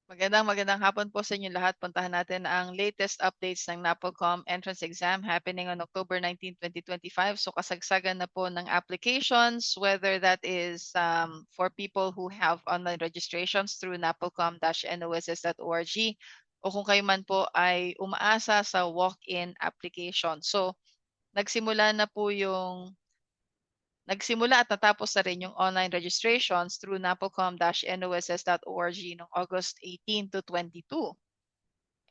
Magandang hapon po sa inyo lahat. Puntahan natin ang latest updates ng NAPOLCOM entrance exam happening on October 19, 2025. So kasagsagan na po ng applications, whether that is for people who have online registrations through napolcom-noss.org o kung kayo man po ay umaasa sa walk-in application. So nagsimula na po yung Nagsimula at natapos na rin yung online registrations through napolcom-noss.org noong August 18 to 22.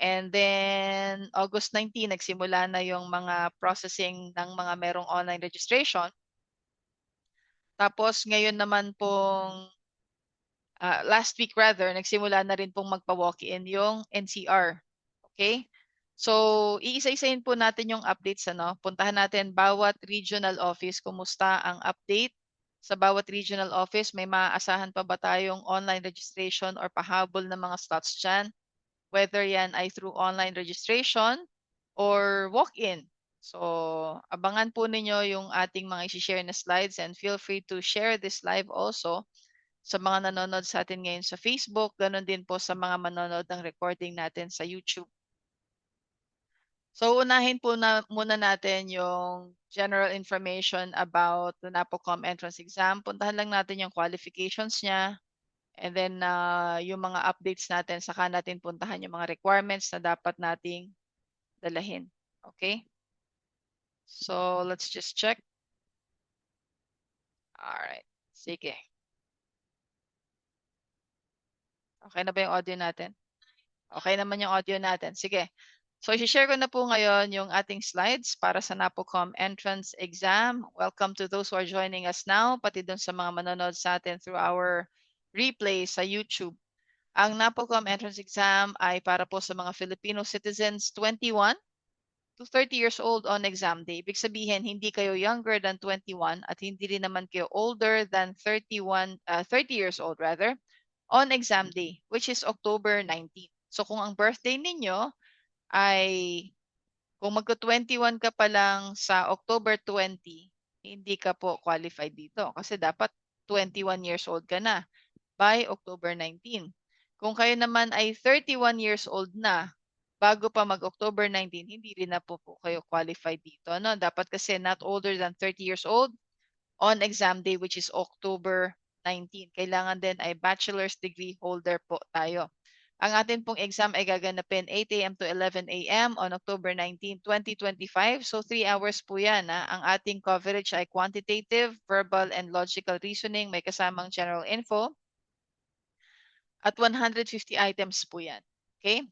And then August 19, nagsimula na yung mga processing ng mga merong online registration. Tapos ngayon naman pong, last week rather, nagsimula na rin pong magpa-walk-in yung NCR. Okay? So, iisa-isahin po natin yung updates. Puntahan natin bawat regional office. Kumusta ang update? Sa bawat regional office, may maaasahan pa ba tayong online registration or pahabol ng mga slots dyan? Whether yan ay through online registration or walk-in. So, abangan po ninyo yung ating mga isi-share na slides and feel free to share this live also sa mga nanonood sa atin ngayon sa Facebook, ganun din po sa mga manonood ng recording natin sa YouTube. So unahin po muna natin yung general information about the NAPOLCOM entrance exam. Puntahan lang natin yung qualifications niya. And then yung mga updates natin, saka natin puntahan yung mga requirements na dapat nating dalahin. Okay? So let's just check. Alright. Sige. Okay na ba yung audio natin? Okay naman yung audio natin. Sige. So, i-share ko na po ngayon yung ating slides para sa NAPOLCOM entrance exam. Welcome to those who are joining us now, pati dun sa mga manonood sa atin through our replay sa YouTube. Ang NAPOLCOM entrance exam ay para po sa mga Filipino citizens 21 to 30 years old on exam day. Ibig sabihin, hindi kayo younger than 21 at hindi rin naman kayo older than 30 years old rather, on exam day, which is October 19. So kung ang birthday ninyo ay kung magko-21 ka pa lang sa October 20, hindi ka po qualified dito kasi dapat 21 years old ka na by October 19. Kung kayo naman ay 31 years old na bago pa mag-October 19, hindi rin na po kayo qualified dito. No? Dapat kasi not older than 30 years old on exam day which is October 19. Kailangan din ay bachelor's degree holder po tayo. Ang atin pong exam ay gaganapin 8 a.m. to 11 a.m. on October 19, 2025. So 3 hours po yan. Ang ating coverage ay quantitative, verbal, and logical reasoning. May kasamang general info. At 150 items po yan. Okay?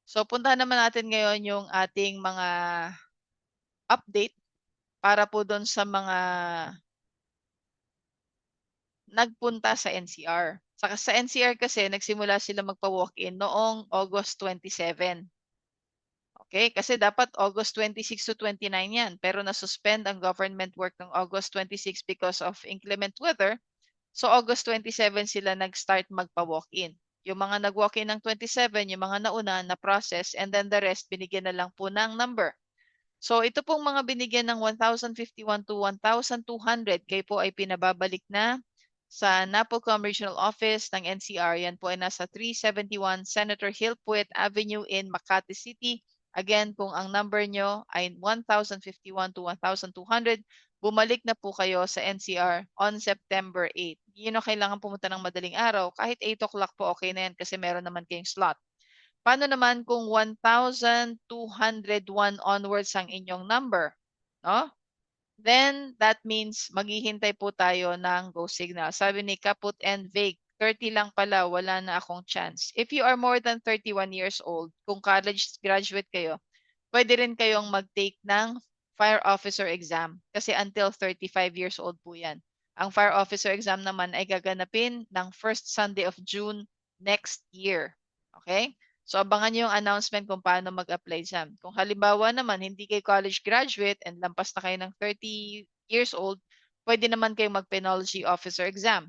So puntahan naman natin ngayon yung ating mga update para po doon sa mga nagpunta sa NCR. Sa NCR kasi nagsimula sila magpa-walk-in noong August 27. Okay? Kasi dapat August 26 to 29 yan. Pero nasuspend ang government work ng August 26 because of inclement weather. So August 27 sila nag-start magpa-walk-in. Yung mga nag-walk-in ng 27, yung mga nauna na process, and then the rest binigyan na lang po ng number. So ito pong mga binigyan ng 1,051 to 1,200, kayo po ay pinababalik na sa NAPOLCOM Regional Office ng NCR. Yan po ay nasa 371 Senator Hillpuet Avenue in Makati City. Again, kung ang number nyo ay 1,051 to 1,200, bumalik na po kayo sa NCR on September 8. Yun ang kailangan pumunta ng madaling araw. Kahit 8 o'clock po, okay na yan kasi meron naman kayong slot. Paano naman kung 1,201 onwards ang inyong number? No? Then, that means maghihintay po tayo ng go signal. Sabi ni Kaput and Vague, 30 lang pala, wala na akong chance. If you are more than 31 years old, kung college graduate kayo, pwede rin kayong mag-take ng fire officer exam kasi until 35 years old po yan. Ang fire officer exam naman ay gaganapin ng first Sunday of June next year. Okay? So abangan niyo yung announcement kung paano mag-apply dyan. Kung halimbawa naman hindi kayo college graduate and lampas na kayo ng 30 years old, pwede naman kayong mag-penology officer exam.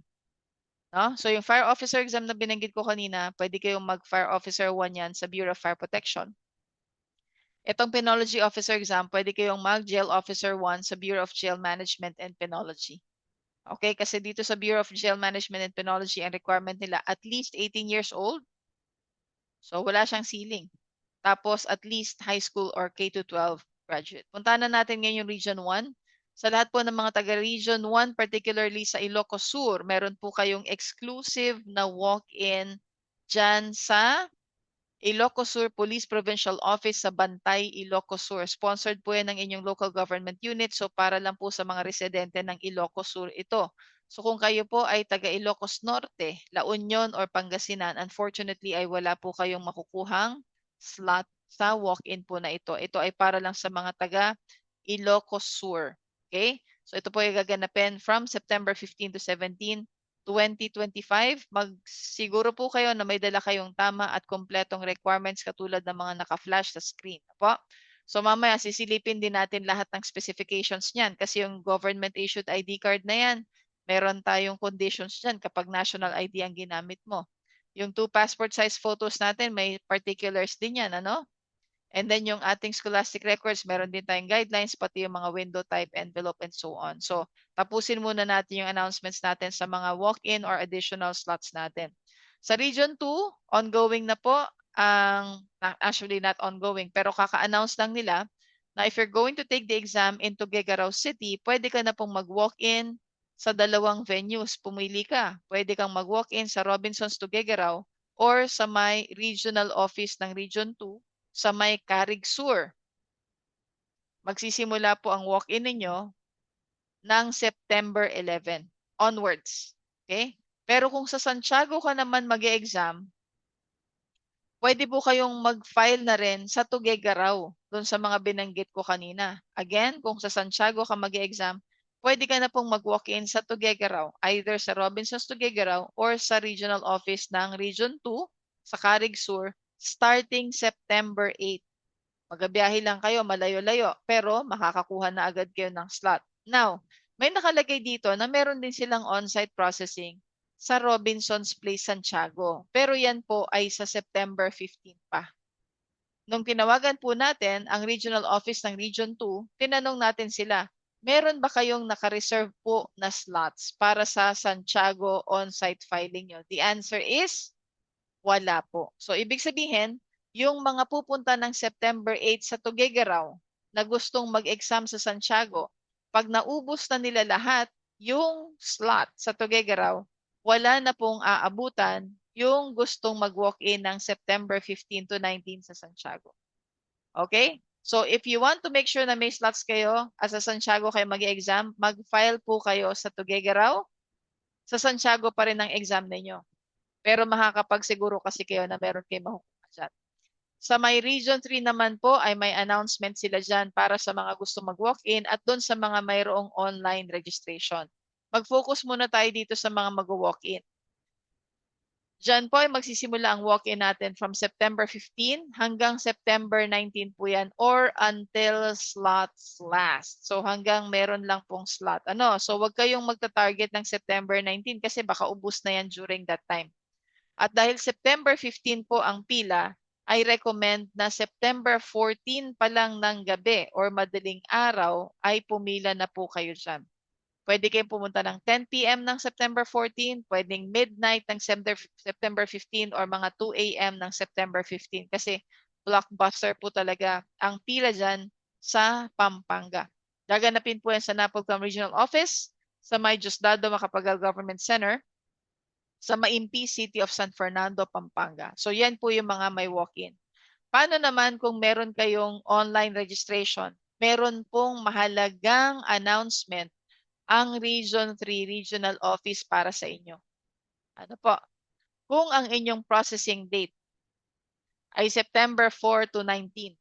No? So yung fire officer exam na binanggit ko kanina, pwede kayong mag-fire officer 1 yan sa Bureau of Fire Protection. Itong penology officer exam, pwede kayong mag-jail officer 1 sa Bureau of Jail Management and Penology. Okay, kasi dito sa Bureau of Jail Management and Penology, ang requirement nila at least 18 years old So wala siyang ceiling. Tapos at least high school or K-12 graduate. Puntahan na natin ngayon yung Region 1. Sa lahat po ng mga taga Region 1, particularly sa Ilocos Sur, meron po kayong exclusive na walk-in dyan sa Ilocos Sur Police Provincial Office sa Bantay, Ilocos Sur. Sponsored po yan ng inyong local government unit. So para lang po sa mga residente ng Ilocos Sur ito. So kung kayo po ay taga Ilocos Norte, La Union or Pangasinan, unfortunately ay wala po kayong makukuhang slot sa walk-in po na ito. Ito ay para lang sa mga taga Ilocos Sur. Okay? So ito po ay gaganapin from September 15 to 17, 2025. Magsiguro po kayo na may dala kayong tama at kompletong requirements katulad ng mga naka-flash sa screen. Po. So mamaya sisilipin din natin lahat ng specifications niyan kasi yung government issued ID card na yan, meron tayong conditions diyan kapag national ID ang ginamit mo. Yung 2 passport size photos natin, may particulars din yan, ano? And then yung ating scholastic records, meron din tayong guidelines, pati yung mga window type, envelope, and so on. So, tapusin muna natin yung announcements natin sa mga walk-in or additional slots natin. Sa Region 2, ongoing na po actually not ongoing, pero kaka-announce lang nila na if you're going to take the exam in Tuguegarao City, pwede ka na pong mag-walk-in sa dalawang venues. Pumili ka. Pwede kang mag-walk-in sa Robinsons Tuguegarao or sa may regional office ng Region 2 sa may Carig Sur. Magsisimula po ang walk-in ninyo ng September 11 onwards. Okay? Pero kung sa Santiago ka naman mag-exam, pwede po kayong mag-file na rin sa Tuguegarao doon sa mga binanggit ko kanina. Again, kung sa Santiago ka mag-exam, pwede ka na pong mag-walk-in sa Tuguegarao, either sa Robinsons Tuguegarao or sa regional office ng Region 2 sa Carig Sur starting September 8. Magabiyahe lang kayo, malayo-layo, pero makakakuha na agad kayo ng slot. Now, may nakalagay dito na meron din silang on-site processing sa Robinsons Place, Santiago. Pero yan po ay sa September 15 pa. Nung tinawagan po natin ang regional office ng Region 2, tinanong natin sila, meron ba kayong naka-reserve po na slots para sa Santiago on-site filing nyo? The answer is wala po. So, ibig sabihin, yung mga pupunta ng September 8 sa Tuguegarao na gustong mag-exam sa Santiago, pag naubos na nila lahat yung slot sa Tuguegarao, wala na pong aabutan yung gustong mag-walk-in ng September 15 to 19 sa Santiago. Okay? So, if you want to make sure na may slots kayo, as sa Santiago kayo mag-exam, mag-file po kayo sa Tuguegarao. Sa Santiago pa rin ang exam ninyo. Pero makakapagsiguro kasi kayo na meron kayo makukuha dyan. Sa may Region 3 naman po ay may announcement sila dyan para sa mga gusto mag-walk-in at doon sa mga mayroong online registration. Mag-focus muna tayo dito sa mga mag-walk-in. Diyan po ay magsisimula ang walk-in natin from September 15 hanggang September 19 po yan or until slots last. So hanggang meron lang pong slot. So wag kayong magta-target ng September 19 kasi baka ubos na yan during that time. At dahil September 15 po ang pila, I recommend na September 14 pa lang ng gabi or madaling araw ay pumila na po kayo dyan. Pwede kayong pumunta ng 10 p.m. ng September 14, pwedeng midnight ng September 15 or mga 2 a.m. ng September 15 kasi blockbuster po talaga ang pila dyan sa Pampanga. Gaganapin po yan sa Napolcom Regional Office, sa May Diosdado Macapagal Government Center, sa Maimpi City of San Fernando, Pampanga. So yan po yung mga may walk-in. Paano naman kung meron kayong online registration? Meron pong mahalagang announcement ang Region 3 Regional Office para sa inyo. Ano po? Kung ang inyong processing date ay September 4 to 19,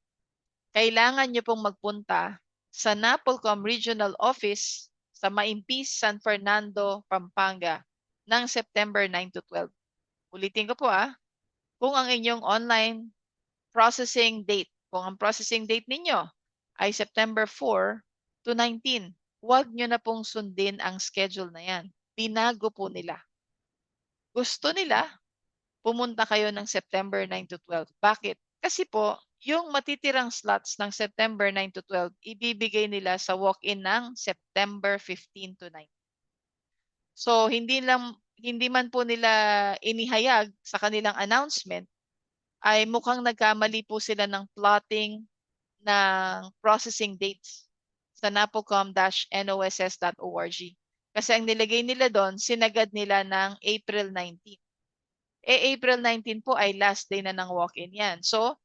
kailangan nyo pong magpunta sa Napolcom Regional Office sa Maimpi, San Fernando, Pampanga ng September 9 to 12. Ulitin ko po kung ang inyong online processing date, kung ang processing date ninyo ay September 4 to 19, huwag nyo na pong sundin ang schedule na yan. Binago po nila. Gusto nila, pumunta kayo ng September 9 to 12. Bakit? Kasi po, yung matitirang slots ng September 9 to 12, ibibigay nila sa walk-in ng September 15 to 9. So, hindi man po nila inihayag sa kanilang announcement ay mukhang nagkamali po sila ng plotting ng processing dates sa napocom-noss.org. Kasi ang nilagay nila doon, sinagad nila ng April 19. April 19 po ay last day na ng walk-in yan. So,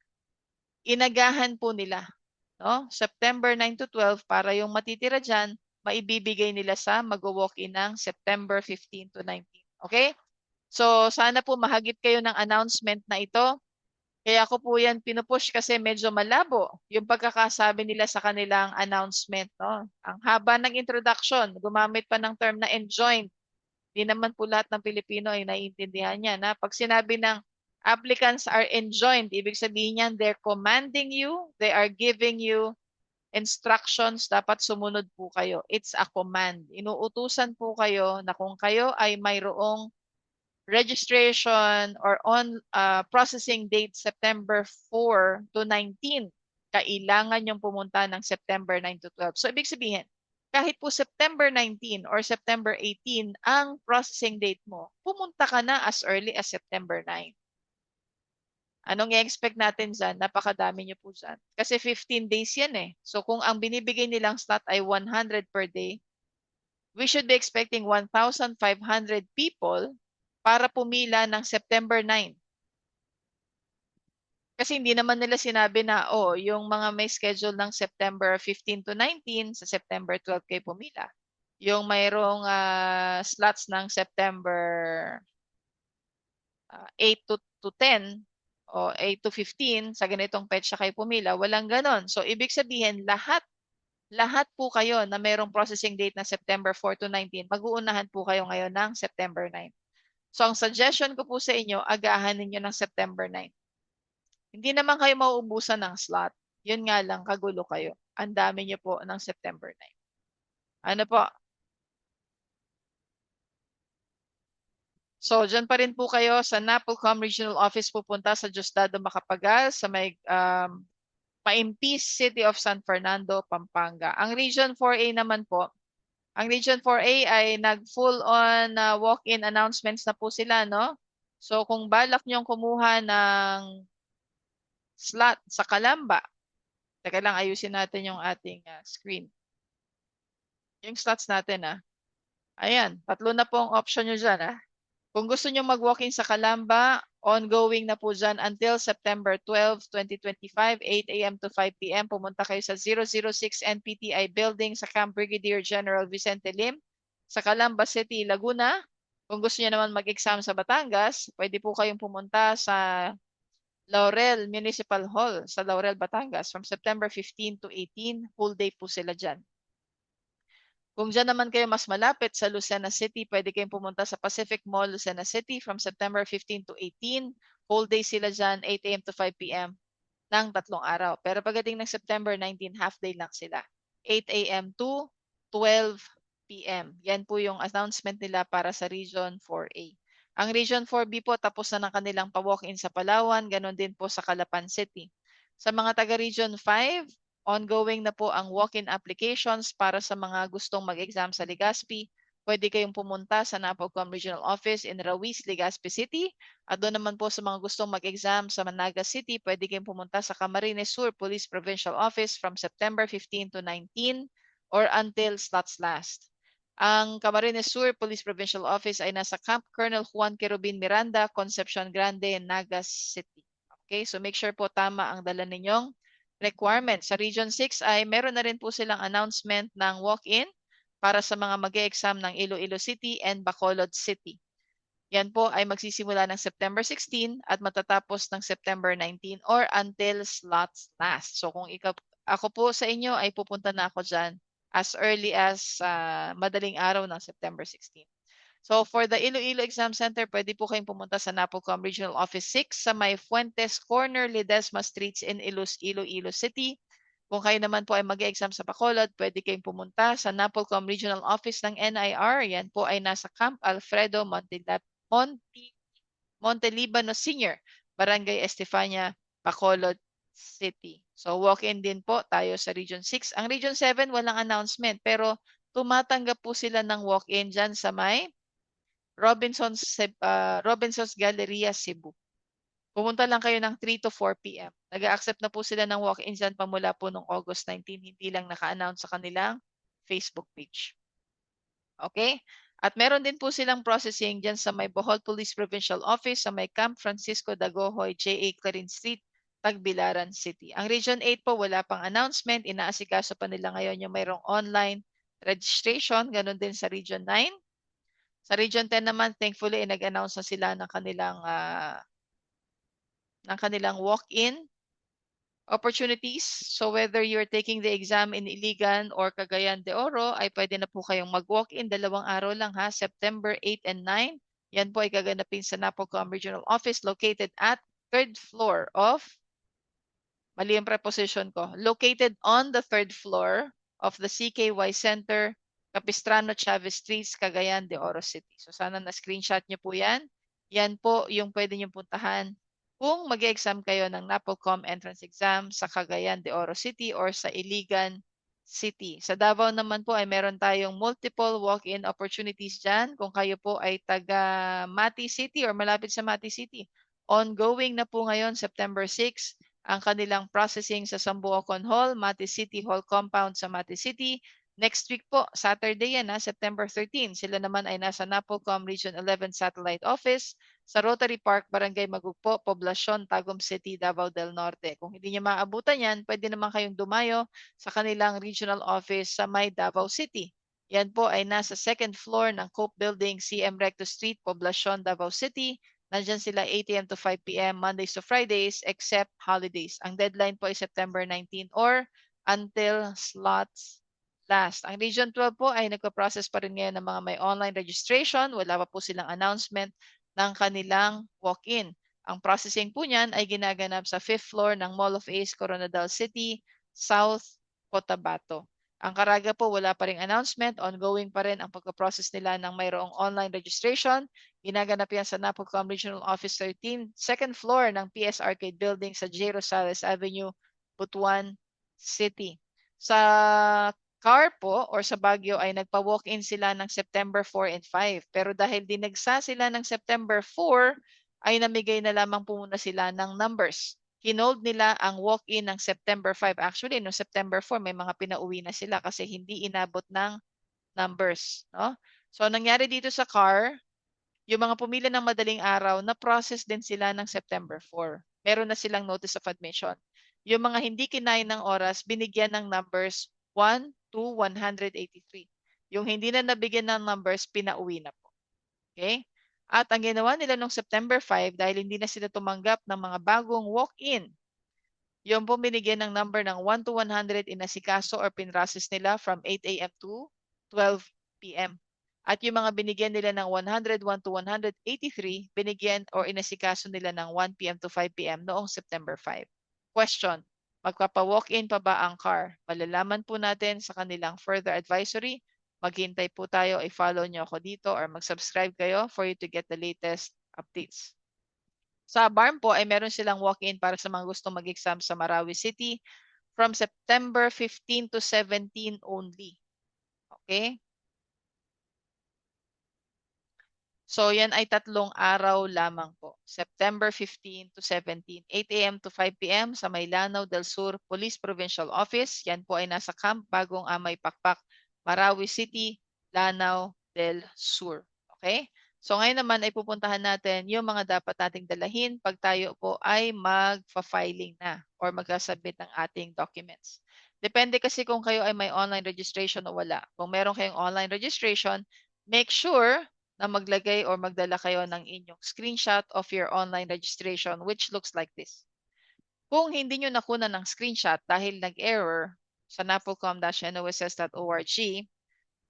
inagahan po nila, no? September 9 to 12 para yung matitira dyan, maibibigay nila sa mag-walk-in ng September 15 to 19. Okay? So, sana po mahagip kayo ng announcement na ito. Kaya ako po yan pinupush kasi medyo malabo yung pagkakasabi nila sa kanilang announcement. No? Ang haba ng introduction, gumamit pa ng term na enjoined. Di naman po lahat ng Pilipino ay naiintindihan niya. Na pag sinabi ng applicants are enjoined, ibig sabihin niyan they're commanding you, they are giving you instructions, dapat sumunod po kayo. It's a command. Inuutusan po kayo na kung kayo ay mayroong registration or on processing date September 4 to 19, kailangan yung pumunta ng September 9 to 12. So, ibig sabihin, kahit po September 19 or September 18 ang processing date mo, pumunta ka na as early as September 9. Anong i-expect natin dyan? Napakadami nyo po dyan. Kasi 15 days yan eh. So, kung ang binibigay nilang slot ay 100 per day, we should be expecting 1,500 people para pumila ng September 9. Kasi hindi naman nila sinabi na, oh, yung mga may schedule ng September 15 to 19, sa September 12 kayo pumila. Yung mayroong slots ng September 8 to 10 o 8 to 15, sa ganitong petsa kayo pumila, walang ganon. So, ibig sabihin, lahat po kayo na mayroong processing date na September 4 to 19, mag-uunahan po kayo ngayon ng September 9. So, ang suggestion ko po sa inyo, agahan ninyo ng September 9. Hindi naman kayo mauubusan ng slot. Yun nga lang, kagulo kayo. Ang dami nyo po ng September 9. Ano po? So, dyan pa rin po kayo sa NAPOLCOM Regional Office pupunta sa Diosdado Macapagal sa may Paimpis, City of San Fernando, Pampanga. Ang Region 4A naman po, ang Region 4A ay nag-full-on walk-in announcements na po sila, no? So, kung balak nyong kumuha ng slot sa Calamba, teka lang, ayusin natin yung ating screen. Yung slots natin, Ayan, tatlo na po ang option nyo dyan, Kung gusto nyo mag-walk-in sa Calamba, ongoing na po dyan until September 12, 2025, 8 a.m. to 5 p.m. Pumunta kayo sa 006 NPTI Building sa Camp Brigadier General Vicente Lim sa Calamba City, Laguna. Kung gusto nyo naman mag-exam sa Batangas, pwede po kayong pumunta sa Laurel Municipal Hall sa Laurel, Batangas from September 15 to 18. Full day po sila dyan. Kung dyan naman kayo mas malapit sa Lucena City, pwede kayong pumunta sa Pacific Mall, Lucena City from September 15 to 18. Whole day sila dyan, 8 a.m. to 5 p.m. ng 3 araw. Pero pagdating ng September 19, half day lang sila. 8 a.m. to 12 p.m. Yan po yung announcement nila para sa Region 4A. Ang Region 4B po tapos na ng kanilang pa-walk-in sa Palawan, ganun din po sa Calapan City. Sa mga taga-Region 5, ongoing na po ang walk-in applications para sa mga gustong mag-exam sa Legazpi. Pwede kayong pumunta sa NAPOLCOM Regional Office in Rawiz, Legazpi City. At doon naman po sa mga gustong mag-exam sa Managa City, pwede kayong pumunta sa Camarines Sur Police Provincial Office from September 15 to 19 or until slots last. Ang Camarines Sur Police Provincial Office ay nasa Camp Colonel Juan Querubin Miranda, Concepcion Grande, Naga City. Okay, so make sure po tama ang dala ninyong requirements. Sa Region 6 ay meron na rin po silang announcement ng walk-in para sa mga mag-e-exam ng Iloilo City and Bacolod City. Yan po ay magsisimula ng September 16 at matatapos ng September 19 or until slots last. So kung ako po sa inyo ay pupunta na ako dyan as early as madaling araw ng September 16. So for the Iloilo Exam Center, pwede po kayong pumunta sa NAPOLCOM Regional Office 6 sa may Fuentes Corner, Ledesma Streets in Iloilo City. Kung kayo naman po ay mag-exam sa Bacolod, pwede kayong pumunta sa NAPOLCOM Regional Office ng NIR. Yan po ay nasa Camp Alfredo Montelibano Senior, Barangay Estefania, Bacolod City. So walk-in din po tayo sa Region 6. Ang Region 7 walang announcement pero tumatanggap po sila ng walk-in dyan sa may Robinson's Galleria, Cebu. Pumunta lang kayo ng 3 to 4 p.m. Nag-a-accept na po sila ng walk-ins dyan pamula po noong August 19, hindi lang naka-announce sa kanilang Facebook page. Okay? At meron din po silang processing dyan sa may Bohol Police Provincial Office sa may Camp Francisco Dagohoy, J.A. Clarin Street, Tagbilaran City. Ang Region 8 po wala pang announcement, inaasikaso pa nila ngayon yung mayroong online registration, ganun din sa Region 9. Sa Region 10 naman, thankfully, nag-announce na sila ng kanilang walk-in opportunities. So whether you're taking the exam in Iligan or Cagayan de Oro, ay pwede na po kayong mag-walk-in. 2 araw lang ha, September 8 and 9. Yan po ay gaganapin sa Napolcom Regional Office located at 3rd floor of, mali yung preposition ko, located on the 3rd floor of the CKY Center, Capistrano Chavez Streets, Cagayan de Oro City. So sana na-screenshot nyo po yan. Yan po yung pwede nyo puntahan kung mag-exam kayo ng Napolcom entrance exam sa Cagayan de Oro City or sa Iligan City. Sa Davao naman po ay meron tayong multiple walk-in opportunities dyan. Kung kayo po ay taga Mati City or malapit sa Mati City. Ongoing na po ngayon, September 6, ang kanilang processing sa Sambuocon Hall, Mati City Hall Compound sa Mati City. Next week po, Saturday yan, September 13. Sila naman ay nasa Napolcom Region 11 Satellite Office sa Rotary Park, Barangay Magugpo, Poblacion, Tagum City, Davao del Norte. Kung hindi niyo maabutan yan, pwede naman kayong dumayo sa kanilang regional office sa May Davao City. Yan po ay nasa 2nd floor ng Cope Building, CM Recto Street, Poblacion, Davao City. Nandyan sila 8 a.m. to 5 p.m. Mondays to Fridays except holidays. Ang deadline po ay September 19 or until slots last. Ang Region 12 po ay nagpa-process pa rin ngayon ng mga may online registration. Wala pa po silang announcement ng kanilang walk-in. Ang processing po niyan ay ginaganap sa 5th floor ng Mall of Ace, Coronadal City, South Cotabato. Ang Caraga po wala pa ring announcement. Ongoing pa rin ang pagpa-process nila ng mayroong online registration. Ginaganap yan sa Napolcom Regional Office 13, 2nd floor ng PS Arcade Building sa J. Rosales Avenue, Butuan City. Sa CAR po or sa Baguio ay nagpa-walk-in sila ng September 4 and 5. Pero dahil dinagsa sila ng September 4, ay namigay na lamang po muna sila ng numbers. Hinold nila ang walk-in ng September 5. Actually, no September 4, may mga pinauwi na sila kasi hindi inabot ng numbers. No? So, nangyari dito sa CAR, yung mga pumila ng madaling araw, na-process din sila ng September 4. Meron na silang notice of admission. Yung mga hindi kinain ng oras, binigyan ng numbers 1 to 183. Yung hindi na nabigyan ng numbers, pinauwi na po. Okay? At ang ginawa nila noong September 5, dahil hindi na sila tumanggap ng mga bagong walk-in, yung po binigyan ng number ng 1 to 100, inasikaso or pinrocess nila from 8 a.m. to 12 p.m. At yung mga binigyan nila ng 101 to 183, binigyan or inasikaso nila ng 1 p.m. to 5 p.m. noong September 5. Question, magpapa-walk-in pa ba ang CAR? Malalaman po natin sa kanilang further advisory. Maghintay po tayo, i-follow nyo ako dito or mag-subscribe kayo for you to get the latest updates. Sa BARM po ay meron silang walk-in para sa mga gustong mag-exam sa Marawi City from September 15 to 17 only. Okay? So yan ay 3 araw lamang po. September 15 to 17, 8 a.m. to 5 p.m. sa May Lanao del Sur Police Provincial Office. Yan po ay nasa Camp Bagong Amay Pakpak, Marawi City, Lanao del Sur. Okay? So ngayon naman ay pupuntahan natin yung mga dapat nating dalahin pag tayo po ay magfa-filing na or magkasubmit ng ating documents. Depende kasi kung kayo ay may online registration o wala. Kung meron kayong online registration, make sure na maglagay or magdala kayo ng inyong screenshot of your online registration which looks like this. Kung hindi nyo nakuna ng screenshot dahil nag-error sa napolcom-noss.org,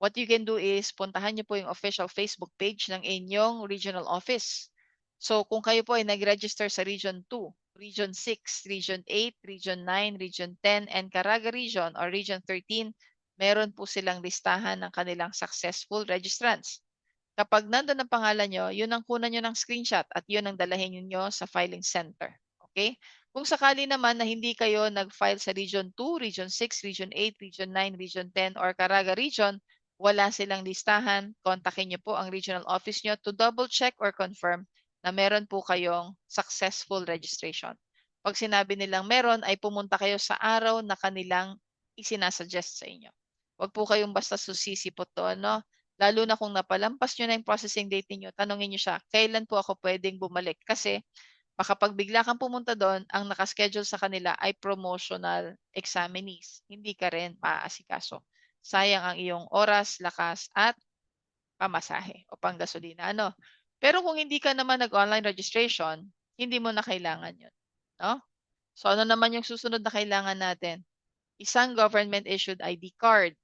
what you can do is puntahan nyo po yung official Facebook page ng inyong regional office. So kung kayo po ay nag-register sa Region 2, Region 6, Region 8, Region 9, Region 10, and Caraga Region or Region 13, meron po silang listahan ng kanilang successful registrants. Kapag nandun ang pangalan nyo, yun ang kunan nyo ng screenshot at yun ang dalahin nyo sa filing center. Okay? Kung sakali naman na hindi kayo nag-file sa Region 2, Region 6, Region 8, Region 9, Region 10, or Caraga Region, wala silang listahan, kontakin nyo po ang regional office nyo to double check or confirm na meron po kayong successful registration. Pag sinabi nilang meron, ay pumunta kayo sa araw na kanilang isinasuggest sa inyo. Huwag po kayong basta susisipot doon, no? Lalo na kung napalampas nyo na yung processing date niyo, tanongin nyo siya, kailan po ako pwedeng bumalik? Kasi baka pag bigla kang pumunta doon, ang nakaschedule sa kanila ay promotional examinees. Hindi ka rin maaasikaso. Sayang ang iyong oras, lakas, at pamasahe o panggasolina. Ano? Pero kung hindi ka naman nag-online registration, hindi mo na kailangan yun. No? So ano naman yung susunod na kailangan natin? Isang government-issued ID card.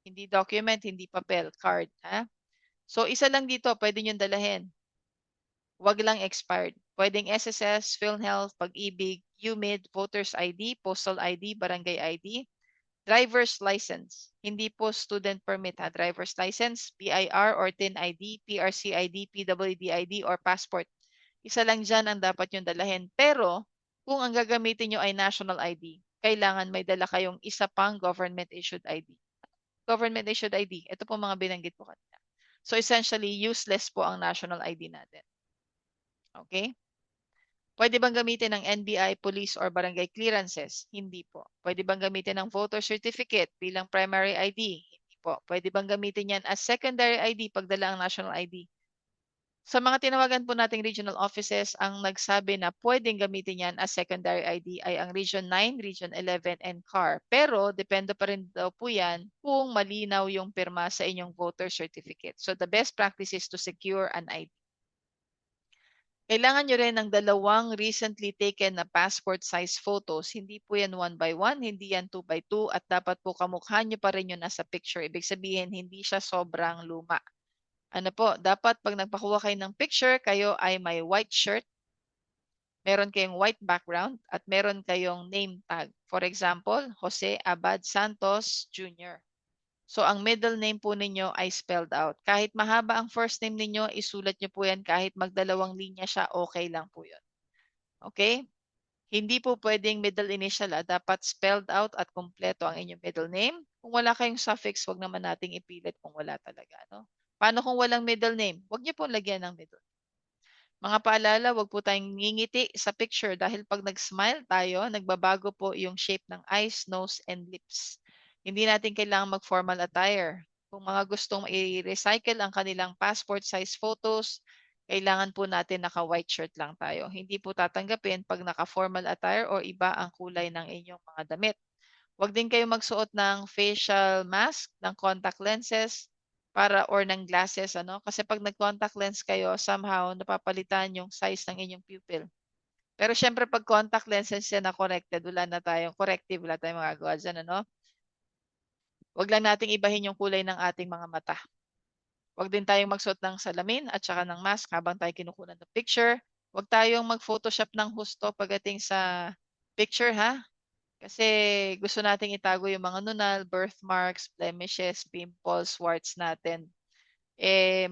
Hindi document, hindi papel, card. Ha? So isa lang dito, pwede nyo dalahin. Wag lang expired. Pwedeng SSS, PhilHealth, Pag-ibig, UMID, Voters ID, Postal ID, Barangay ID, driver's license. Hindi po student permit ha. Driver's license, BIR or TIN ID, PRC ID, PWD ID, or passport. Isa lang dyan ang dapat yung dalahin. Pero kung ang gagamitin nyo ay national ID, kailangan may dala kayong isa pang government-issued ID. Government-issued ID, ito po mga binanggit ko kanina. So essentially, useless po ang national ID natin. Okay? Pwede bang gamitin ng NBI, police, or barangay clearances? Hindi po. Pwede bang gamitin ng voter certificate bilang primary ID? Hindi po. Pwede bang gamitin yan as secondary ID pagdala ang national ID? Sa mga tinawagan po nating regional offices, ang nagsabi na pwedeng gamitin yan as secondary ID ay ang Region 9, Region 11, and CAR. Pero depende pa rin daw po yan kung malinaw yung pirma sa inyong voter certificate. So the best practice is to secure an ID. Kailangan nyo rin ng dalawang recently taken na passport size photos. Hindi po yan 1x1, hindi yan 2x2, at dapat po kamukha nyo pa rin yung nasa picture. Ibig sabihin, hindi siya sobrang luma. Ano po, dapat pag nagpakuha kayo ng picture, kayo ay may white shirt, meron kayong white background, at meron kayong name tag. For example, Jose Abad Santos Jr. So, ang middle name po ninyo ay spelled out. Kahit mahaba ang first name ninyo, isulat nyo po yan. Kahit magdalawang linya siya, okay lang po yun. Okay? Hindi po pwedeng middle initial. Dapat spelled out at kumpleto ang inyong middle name. Kung wala kayong suffix, wag naman nating ipilit kung wala talaga. No? Paano kung walang middle name? Wag niyo po lagyan ng middle. Mga paalala, wag po tayong ngingiti sa picture dahil pag nag-smile tayo, nagbabago po yung shape ng eyes, nose, and lips. Hindi natin kailangang mag-formal attire. Kung mga gustong i-recycle ang kanilang passport size photos, kailangan po natin naka-white shirt lang tayo. Hindi po tatanggapin pag naka-formal attire o iba ang kulay ng inyong mga damit. Huwag din kayo magsuot ng facial mask, ng contact lenses, or ng glasses, ano? Kasi pag nag-contact lens kayo, somehow napapalitan yung size ng inyong pupil. Pero syempre pag contact lenses yan na connected, wala na tayong corrective, wala tayong magagawa dyan, ano? Huwag lang nating ibahin yung kulay ng ating mga mata. Huwag din tayong magsuot ng salamin at saka ng mask habang tayo kinukunan ng picture. Huwag tayong mag-photoshop ng husto pagdating sa picture, ha? Kasi gusto nating itago yung mga nunal, birthmarks, blemishes, pimples, warts natin.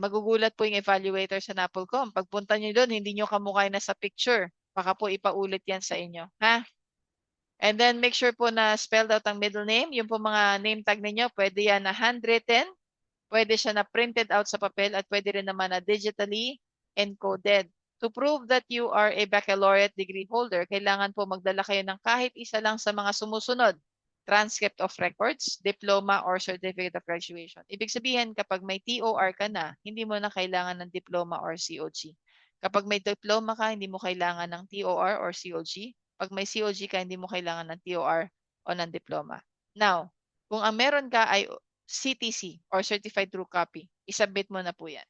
Magugulat po yung evaluator sa NAPOLCOM. Pagpunta nyo doon, hindi nyo kamukha na sa picture. Baka po ipaulit yan sa inyo. Ha? And then make sure po na spelled out ang middle name. Yung po mga name tag ninyo, pwede yan na handwritten, pwede siya na printed out sa papel, at pwede rin naman na digitally encoded. To prove that you are a baccalaureate degree holder, kailangan po magdala kayo ng kahit isa lang sa mga sumusunod: transcript of records, diploma, or certificate of graduation. Ibig sabihin, kapag may TOR ka na, hindi mo na kailangan ng diploma or COG. Kapag may diploma ka, hindi mo kailangan ng TOR or COG. Pag may COG ka, hindi mo kailangan ng TOR o ng diploma. Now, kung ang meron ka ay CTC or Certified True Copy, isubmit mo na po yan.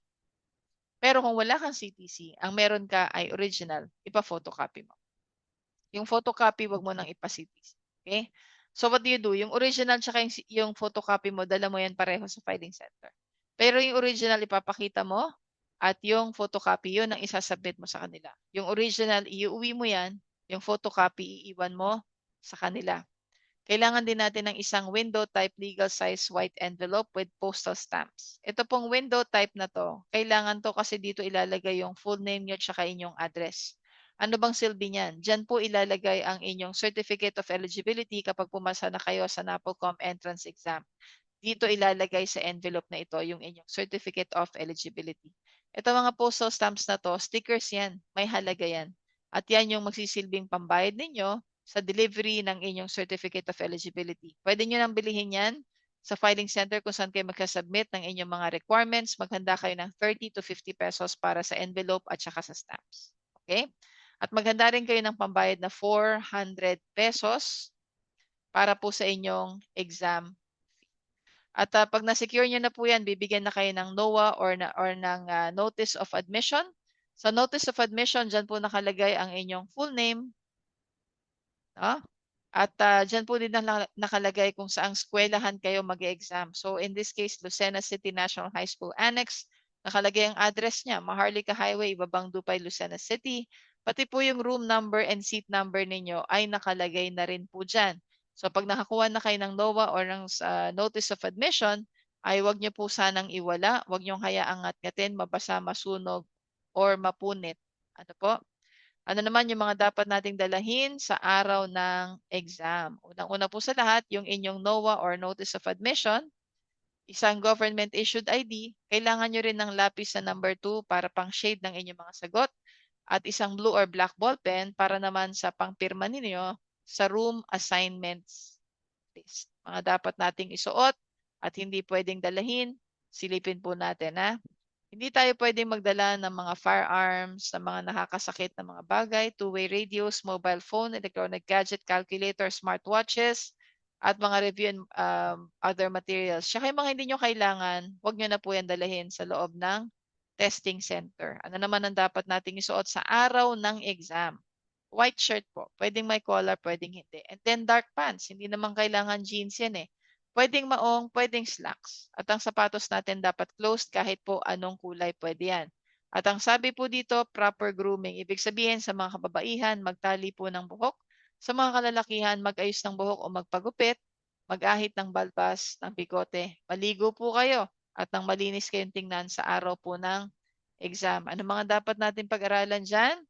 Pero kung wala kang CTC, ang meron ka ay original, ipa-photocopy mo. Yung photocopy, wag mo nang ipa-CTC. Okay? So what do you do? Yung original tsaka yung photocopy mo, dala mo yan pareho sa filing center. Pero yung original, ipapakita mo, at yung photocopy, yun ang isasubmit mo sa kanila. Yung original, iuwi mo yan, yung photocopy, iiwan mo sa kanila. Kailangan din natin ng isang window type legal size white envelope with postal stamps. Ito pong window type na to, kailangan to kasi dito ilalagay yung full name nyo tsaka inyong address. Ano bang silbi niyan? Diyan po ilalagay ang inyong certificate of eligibility kapag pumasa na kayo sa NAPOLCOM entrance exam. Dito ilalagay sa envelope na ito yung inyong certificate of eligibility. Ito mga postal stamps na to, stickers yan. May halaga yan. At yan yung magsisilbing pambayad ninyo sa delivery ng inyong Certificate of Eligibility. Pwede nyo nang bilihin yan sa filing center kung saan kayo magkasubmit ng inyong mga requirements. Maghanda kayo ng 30 to 50 pesos para sa envelope at saka sa stamps. Okay? At maghanda rin kayo ng pambayad na 400 pesos para po sa inyong exam. At pag na-secure nyo na po yan, bibigyan na kayo ng NOA or ng Notice of Admission. Sa Notice of Admission, dyan po nakalagay ang inyong full name. No? At dyan po din nakalagay kung saang eskwelahan kayo mag-exam. So in this case, Lucena City National High School Annex. Nakalagay ang address niya, Maharlika Highway, Ibabang Dupay, Lucena City. Pati po yung room number and seat number ninyo ay nakalagay na rin po dyan. So pag nakakuha na kayo ng NOA or ng Notice of Admission, ay wag niyo po sanang iwala. Wag niyo hayaang ngat-ngatin, mabasa, masunog, or mapunit. Ano po? Ano naman yung mga dapat nating dalahin sa araw ng exam? Unang-una po sa lahat, yung inyong NOA or Notice of Admission, isang government-issued ID, kailangan nyo rin ng lapis na number 2 para pang-shade ng inyong mga sagot, at isang blue or black ball pen para naman sa pangpirma ninyo sa room assignments list. Mga dapat nating isuot at hindi pwedeng dalahin, silipin po natin ha. Hindi tayo pwedeng magdala ng mga firearms, ng mga nakakasakit na mga bagay, two-way radios, mobile phone, electronic gadget, calculator, smartwatches, at mga review and other materials. Tsaka yung mga hindi nyo kailangan, huwag nyo na po yan dalahin sa loob ng testing center. Ano naman ang dapat nating isuot sa araw ng exam? White shirt po. Pwedeng may collar, pwedeng hindi. And then dark pants. Hindi naman kailangan jeans yan eh. Pwedeng maong, pwedeng slacks. At ang sapatos natin dapat closed kahit po anong kulay pwede yan. At ang sabi po dito, proper grooming. Ibig sabihin sa mga kababaihan, magtali po ng buhok. Sa mga kalalakihan, mag-ayos ng buhok o magpagupit, mag-ahit ng balbas, ng bigote. Maligo po kayo at nang malinis kayong tingnan sa araw po ng exam. Ano mga dapat natin pag-aralan dyan?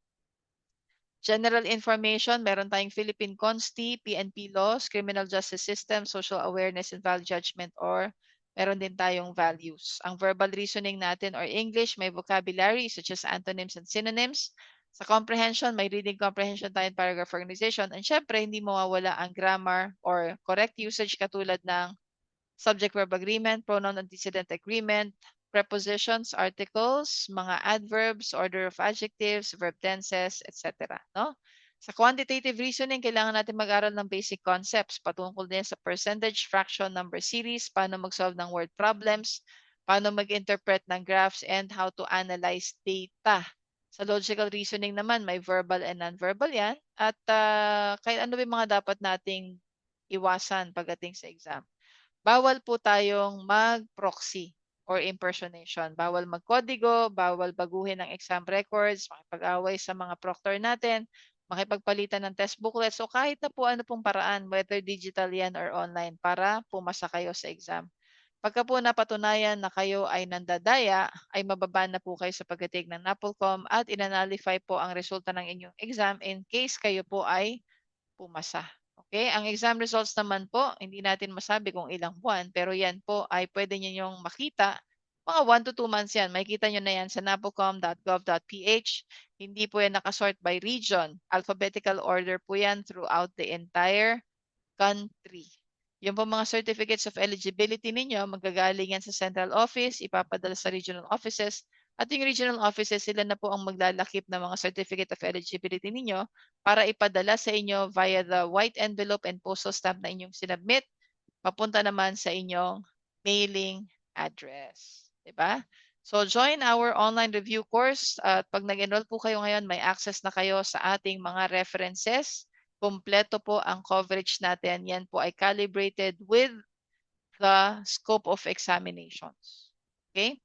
General information, meron tayong Philippine Consti, PNP laws, criminal justice system, social awareness and value judgment, or meron din tayong values. Ang verbal reasoning natin or English, may vocabulary such as antonyms and synonyms. Sa comprehension, may reading comprehension tayo and paragraph organization. And syempre, hindi mawawala ang grammar or correct usage katulad ng subject-verb agreement, pronoun antecedent agreement, prepositions, articles, mga adverbs, order of adjectives, verb tenses, etc. No? Sa quantitative reasoning, kailangan natin mag-aral ng basic concepts patungkol din sa percentage, fraction, number series, paano mag-solve ng word problems, paano mag-interpret ng graphs, and how to analyze data. Sa logical reasoning naman, may verbal and non-verbal yan. At kahit ano ba yung mga dapat nating iwasan pagdating sa exam. Bawal po tayong mag-proxy or impersonation. Bawal magkodigo, bawal baguhin ang exam records, makipag-away sa mga proctor natin, makipagpalitan ng test booklets, so kahit na po ano pong paraan, whether digital yan or online, para pumasa kayo sa exam. Pagka po napatunayan na kayo ay nandadaya, ay mababa na po kayo sa pagdating ng NAPOLCOM at inanalify po ang resulta ng inyong exam in case kayo po ay pumasa. Okay, ang exam results naman po, hindi natin masabi kung ilang buwan, pero yan po ay pwede ninyong makita. Mga 1 to 2 months yan. Makikita nyo na yan sa napolcom.gov.ph. Hindi po yan nakasort by region. Alphabetical order po yan throughout the entire country. Yung po mga certificates of eligibility ninyo, magagaling yan sa central office, ipapadala sa regional offices, at yung regional offices, sila na po ang maglalakip ng mga certificate of eligibility ninyo para ipadala sa inyo via the white envelope and postal stamp na inyong sinubmit, papunta naman sa inyong mailing address. Diba? So join our online review course at pag nag-enroll po kayo ngayon, may access na kayo sa ating mga references. Kompleto po ang coverage natin. Yan po ay calibrated with the scope of examinations. Okay?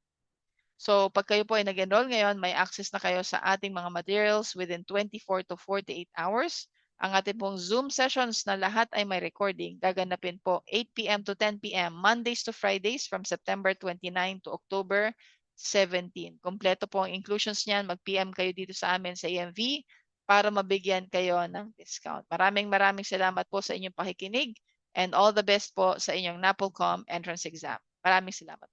So pag kayo po ay nag-enroll ngayon, may access na kayo sa ating mga materials within 24 to 48 hours. Ang ating pong Zoom sessions na lahat ay may recording. Gaganapin po 8 p.m. to 10 p.m. Mondays to Fridays from September 29 to October 17. Kompleto po ang inclusions niyan. Mag-PM kayo dito sa amin sa EMV para mabigyan kayo ng discount. Maraming salamat po sa inyong pakikinig and all the best po sa inyong NAPOLCOM entrance exam. Maraming salamat.